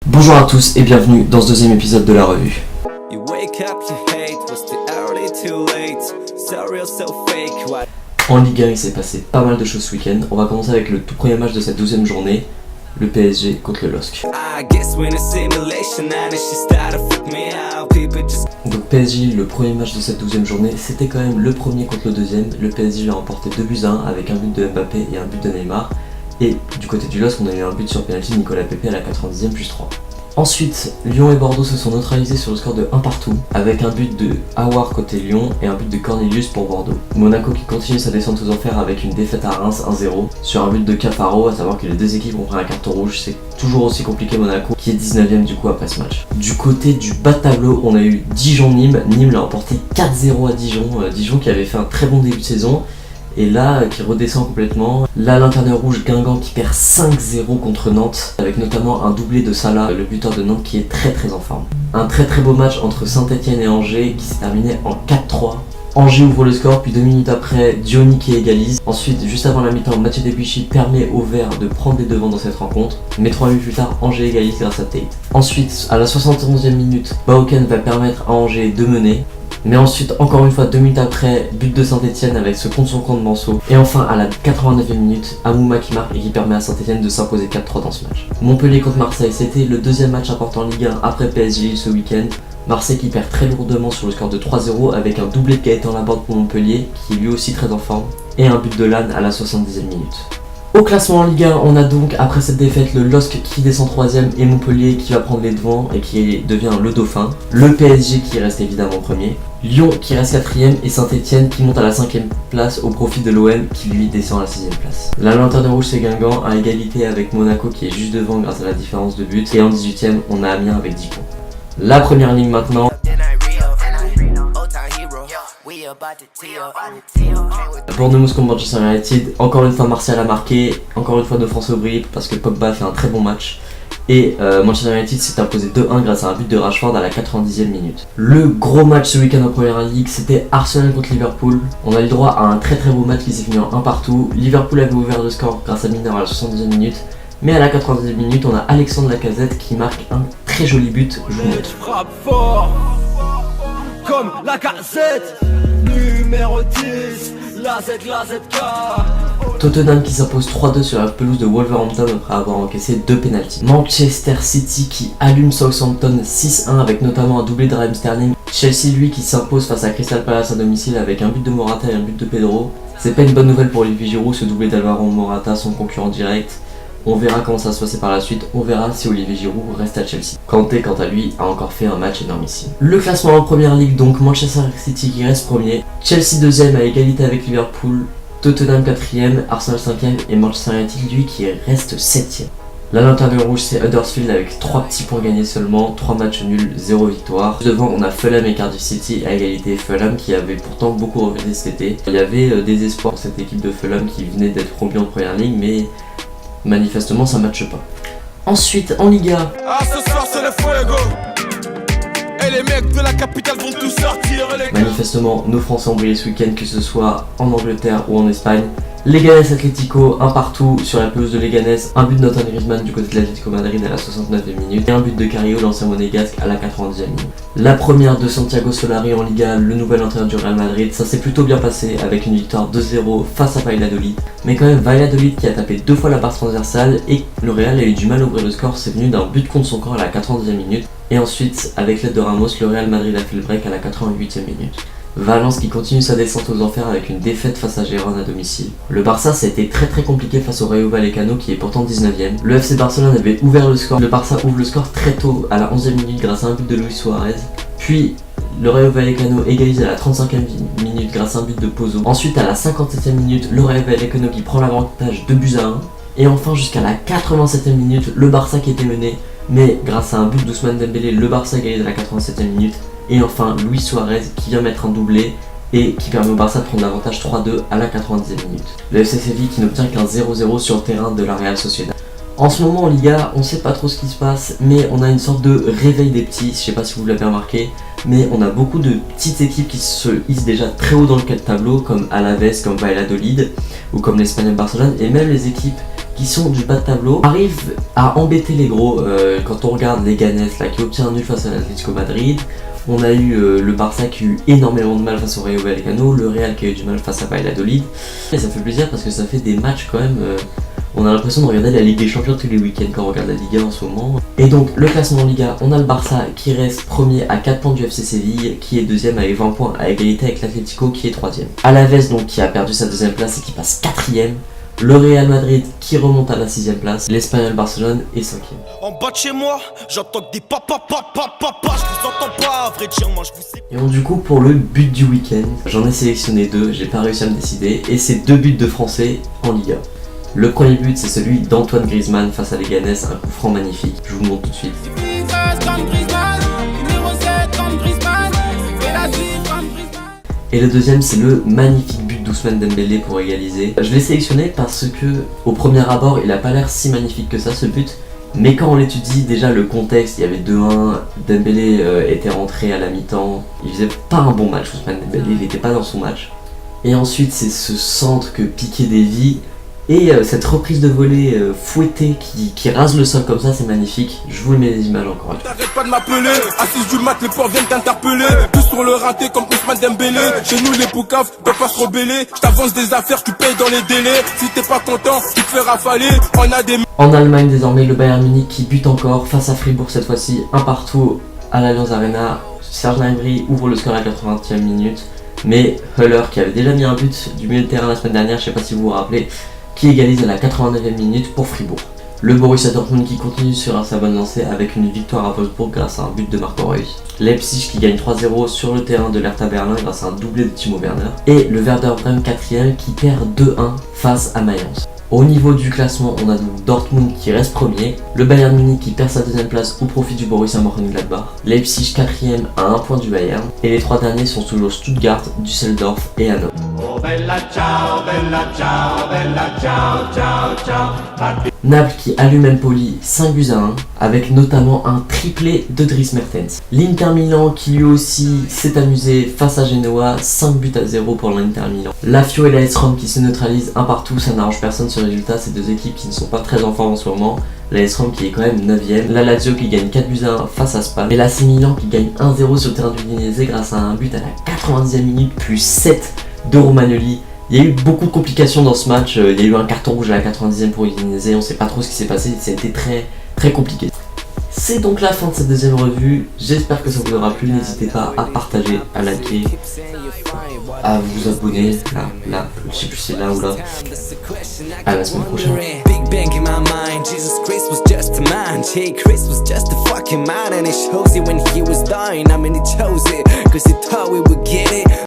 Bonjour à tous et bienvenue dans ce deuxième épisode de la revue. En Ligue 1, il s'est passé pas mal de choses ce week-end. On va commencer avec le tout premier match de cette 12e journée, le PSG contre le LOSC. Donc PSG, le premier match de cette 12e journée, c'était quand même le premier contre le deuxième. Le PSG l'a remporté 2-1 avec un but de Mbappé et un but de Neymar. Et du côté du LOSC, on a eu un but sur penalty de Nicolas Pepe à la 90e plus 3. Ensuite, Lyon et Bordeaux se sont neutralisés sur le score de 1-1 avec un but de Aouar côté Lyon et un but de Cornelius pour Bordeaux. Monaco qui continue sa descente aux enfers avec une défaite à Reims 1-0 sur un but de Cafaro, à savoir que les deux équipes ont pris un carton rouge. C'est toujours aussi compliqué Monaco qui est 19ème du coup après ce match. Du côté du bas de tableau, on a eu Dijon-Nîmes. Nîmes l'a emporté 4-0 à Dijon. Dijon qui avait fait un très bon début de saison. Et là, qui redescend complètement. Là, Lanterne Rouge Guingamp qui perd 5-0 contre Nantes, avec notamment un doublé de Salah, le buteur de Nantes qui est très en forme. Un très beau match entre Saint-Etienne et Angers qui s'est terminé en 4-3. Angers ouvre le score, puis 2 minutes après, Diony qui égalise. Ensuite, juste avant la mi-temps, Mathieu Debuchy permet aux Verts de prendre les devants dans cette rencontre. Mais 3 minutes plus tard, Angers égalise grâce à Tate. Ensuite, à la 71e minute, Baoken va permettre à Angers de mener. Mais ensuite, encore une fois, 2 minutes après, but de Saint-Etienne avec ce contre son camp de Manceau. Et enfin, à la 89e minute, Amouma qui marque et qui permet à Saint-Etienne de s'imposer 4-3 dans ce match. Montpellier contre Marseille, c'était le deuxième match important en Ligue 1 après PSG ce week-end. Marseille qui perd très lourdement sur le score de 3-0 avec un doublé de Gaëtan Laborde pour Montpellier, qui est lui aussi très en forme, et un but de Lannes à la 70e minute. Au classement en Ligue 1, on a donc après cette défaite le LOSC qui descend 3ème et Montpellier qui va prendre les devants et qui devient le dauphin. Le PSG qui reste évidemment premier. Lyon qui reste 4ème et Saint-Etienne qui monte à la 5ème place au profit de l'OM qui lui descend à la 6ème place. La Lanterne Rouge c'est Guingamp à égalité avec Monaco qui est juste devant grâce à la différence de but. Et en 18ème on a Amiens avec 10 points. La première ligne maintenant. Bournemouth contre Manchester United, encore une fois Martial a marqué, encore une fois de France Aubry parce que Pogba fait un très bon match. Et Manchester United s'est imposé 2-1 grâce à un but de Rashford à la 90e minute. Le gros match ce week-end en Première Ligue, c'était Arsenal contre Liverpool. On a eu droit à un très beau match qui s'est fini en 1-1. Liverpool avait ouvert le score grâce à Milner à la 70e minute. Mais à la 90e minute, on a Alexandre Lacazette qui marque un très joli but. Je vous montre. Frappe fort comme Lacazette, numéro 10, la ZK. Tottenham qui s'impose 3-2 sur la pelouse de Wolverhampton après avoir encaissé 2 pénaltys. Manchester City qui allume Southampton 6-1 avec notamment un doublé de Raheem Sterling. Chelsea lui qui s'impose face à Crystal Palace à domicile avec un but de Morata et un but de Pedro. C'est pas une bonne nouvelle pour Olivier Giroud, ce doublé d'Alvaro Morata, son concurrent direct. On verra comment ça va se passer par la suite, on verra si Olivier Giroud reste à Chelsea. Kanté quant à lui a encore fait un match énormissime. Le classement en Première Ligue donc, Manchester City qui reste premier, Chelsea 2ème à égalité avec Liverpool, Tottenham 4ème, Arsenal 5ème et Manchester United lui qui reste 7ème. La Lanterne Rouge c'est Huddersfield avec 3 petits points gagnés seulement, 3 matchs nuls, 0 victoire. Devant on a Fulham et Cardiff City à égalité, Fulham qui avait pourtant beaucoup regretté cet été. Il y avait des espoirs pour cette équipe de Fulham qui venait d'être promu en Première Ligue mais manifestement ça matche pas. Ensuite en Liga. Ah ce soir c'est le fuego. Et les mecs de la capitale vont tous sortir. Manifestement nos Français ont brillé ce week-end que ce soit en Angleterre ou en Espagne. Leganés Atlético, 1-1 sur la pelouse de Leganés, un but de Antoine Griezmann du côté de l'Atlético Madrid à la 69e minute et un but de Carrillo, l'ancien monégasque, à la 90e minute. La première de Santiago Solari en Liga, le nouvel entraîneur du Real Madrid, ça s'est plutôt bien passé avec une victoire 2-0 face à Valladolid. Mais quand même Valladolid qui a tapé 2 fois la barre transversale et le Real a eu du mal à ouvrir le score, c'est venu d'un but contre son corps à la 90e minute. Et ensuite, avec l'aide de Ramos, le Real Madrid a fait le break à la 88e minute. Valence qui continue sa descente aux enfers avec une défaite face à Gérone à domicile. Le Barça ça a été très compliqué face au Rayo Vallecano qui est pourtant 19ème. Le FC Barcelone avait ouvert le score, le Barça ouvre le score très tôt à la 11e minute grâce à un but de Luis Suarez. Puis le Rayo Vallecano égalise à la 35e minute grâce à un but de Pozo. Ensuite à la 57e minute, le Rayo Vallecano qui prend l'avantage 2-1. Et enfin jusqu'à la 87e minute, le Barça qui était mené, mais grâce à un but d'Ousmane Dembélé, le Barça égalise à la 87e minute. Et enfin Luis Suarez qui vient mettre un doublé et qui permet au Barça de prendre l'avantage 3-2 à la 90e minute. Le FC Séville qui n'obtient qu'un 0-0 sur le terrain de la Real Sociedad. En ce moment en Liga, on sait pas trop ce qui se passe, mais on a une sorte de réveil des petits, je sais pas si vous l'avez remarqué, mais on a beaucoup de petites équipes qui se hissent déjà très haut dans le tableau, comme Alaves, comme Valladolid, ou comme l'Espagnol Barcelone, et même les équipes qui sont du bas de tableau arrivent à embêter les gros. Quand on regarde les Ganes là, qui obtient un nul face à l'Atlético Madrid, on a eu le Barça qui a eu énormément de mal face au Rayo Vallecano, le Real qui a eu du mal face à Valladolid. Et ça fait plaisir parce que ça fait des matchs quand même. On a l'impression de regarder la Ligue des Champions tous les week-ends quand on regarde la Liga en ce moment. Et donc le classement en Liga, on a le Barça qui reste premier à 4 points du FC Séville, qui est deuxième avec 20 points à égalité avec l'Atlético qui est troisième. Alaves donc qui a perdu sa deuxième place et qui passe quatrième. Le Real Madrid qui remonte à la 6ème place, l'Espagnol Barcelone est 5ème. En bas de chez moi, j'entends que des papa, je vous entends pas, à vrai dire, moi je vous sais. Et donc du coup pour le but du week-end, j'en ai sélectionné 2, j'ai pas réussi à me décider, et c'est 2 buts de Français en Liga. Le premier but c'est celui d'Antoine Griezmann face à Leganés, un coup franc magnifique, je vous le montre tout de suite. Et le deuxième c'est le magnifique but d'Ousmane Dembélé pour égaliser. Je l'ai sélectionné parce que au premier abord il a pas l'air si magnifique que ça ce but, mais quand on l'étudie déjà le contexte, il y avait 2-1, Dembélé était rentré à la mi-temps, il faisait pas un bon match Ousmane Dembélé, il était pas dans son match. Et ensuite c'est ce centre que Piqué dévie. Et cette reprise de volée fouettée qui rase le sol comme ça, c'est magnifique. Je vous le mets les images encore une fois. T'arrêtes pas de m'appeler, à 6 du mat, les porcs viennent t'interpeller. Tous sur le raté comme Ousmane Dembélé. Chez nous les poucaves peuvent pas se rebeller. Je t'avance des affaires, tu payes dans les délais. Si t'es pas content, tu te fais rafaler. On a des... En Allemagne désormais, le Bayern Munich qui bute encore face à Fribourg cette fois-ci. Un partout à l'Allianz Arena. Serge Gnabry ouvre le score à la 80e minute. Mais Höller qui avait déjà mis un but du milieu de terrain la semaine dernière, je sais pas si vous vous rappelez, qui égalise à la 89e minute pour Fribourg. Le Borussia Dortmund qui continue sur sa bonne lancée avec une victoire à Wolfsburg grâce à un but de Marco Reus. Leipzig qui gagne 3-0 sur le terrain de l'Hertha Berlin grâce à un doublé de Timo Werner. Et le Werder Bremen 4ème qui perd 2-1 face à Mayence. Au niveau du classement, on a donc Dortmund qui reste premier, le Bayern Munich qui perd sa deuxième place au profit du Borussia Mönchengladbach, Leipzig 4ème à 1 point du Bayern, et les 3 derniers sont toujours Stuttgart, Düsseldorf et Hannover. Oh bella ciao, bella ciao, bella ciao, ciao, ciao. Naples qui allume Empoli 5-1 avec notamment un triplé de Dries Mertens. L'Inter Milan qui lui aussi s'est amusé face à Genoa, 5-0 pour l'Inter Milan. Lazio et la AS Rome qui se neutralisent un partout, ça n'arrange personne ce résultat, ces deux équipes qui ne sont pas très en forme en ce moment. La AS Rome qui est quand même 9ème, la Lazio qui gagne 4-1 face à Spal, et l'AC Milan qui gagne 1-0 sur le terrain du Udinese grâce à un but à la 90e minute plus 7 de Romagnoli. Il y a eu beaucoup de complications dans ce match, il y a eu un carton rouge à la 90e pour Udinese, on sait pas trop ce qui s'est passé, ça a été très compliqué. C'est donc la fin de cette deuxième revue, j'espère que ça vous aura plu, n'hésitez pas à partager, à liker, à vous abonner, là, je sais plus si c'est là ou là. À la semaine prochaine. Big bang in my mind, Jesus Christ was just a man. Hey, Chris was just a fucking man, and it shows it when he was dying. I mean, it shows it, cause he thought we would get it.